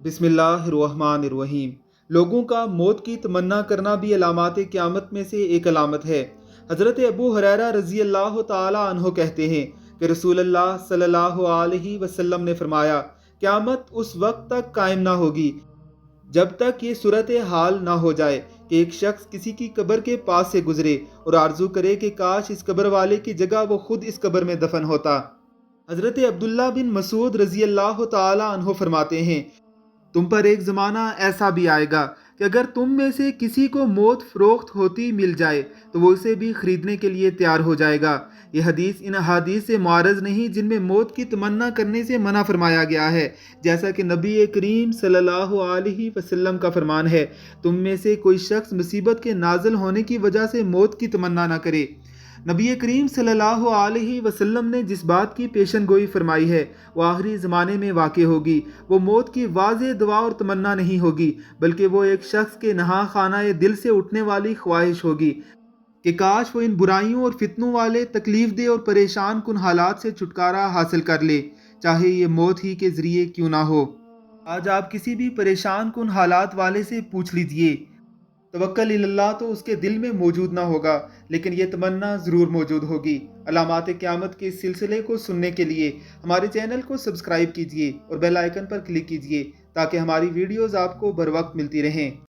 बिस्मिल्लाहिर्रहमानिर्रहीम। लोगों का मौत की तमन्ना करना भी अलामात क़यामत में से एक अलामत है। हज़रत अबू हुरैरा रज़ी अल्लाह ताला अन्हो कहते हैं कि रसूलुल्लाह सल्लल्लाहु अलैहि वसल्लम ने फरमाया, क़यामत उस वक्त तक कायम ना होगी जब तक ये सूरत हाल ना हो जाए कि एक शख्स किसी की कब्र के पास से गुजरे और आरजू करे कि काश इस कब्र वाले की जगह वो खुद इस कब्र में दफन होता। हज़रत अब्दुल्ला बिन मसूद रज़ी अल्लाह ताला अन्हो फरमाते हैं, तुम पर एक ज़माना ऐसा भी आएगा कि अगर तुम में से किसी को मौत फ़रोख्त होती मिल जाए तो वो उसे भी ख़रीदने के लिए तैयार हो जाएगा। यह हदीस इन अहादीस से मुआरज़ नहीं जिनमें मौत की तमन्ना करने से मना फरमाया गया है, जैसा कि नबी करीम सल्लल्लाहु अलैहि वसल्लम का फरमान है, तुम में से कोई शख्स मुसीबत के नाज़िल होने की वजह से मौत की तमन्ना न करे। नबी करीम सल्लल्लाहु अलैहि वसल्लम ने जिस बात की पेशन गोई फरमाई है वो आखिरी ज़माने में वाक़ होगी। वो मौत की वाज़ेह दुआ और तमन्ना नहीं होगी, बल्कि वो एक शख्स के नहा खाना दिल से उठने वाली ख्वाहिश होगी कि काश वो इन बुराइयों और फितनों वाले तकलीफ दे और परेशान कुन हालात से छुटकारा हासिल कर ले, चाहे ये मौत ही के ज़रिए क्यों ना हो। आज आप किसी भी परेशान कुन हालात वाले से पूछ लीजिए, तवक्कल इल्लल्लाह तो उसके दिल में मौजूद ना होगा, लेकिन ये तमन्ना ज़रूर मौजूद होगी। अलामात क़यामत के इस सिलसिले को सुनने के लिए हमारे चैनल को सब्सक्राइब कीजिए और बेल आइकन पर क्लिक कीजिए ताकि हमारी वीडियोज़ आपको बर वक्त मिलती रहें।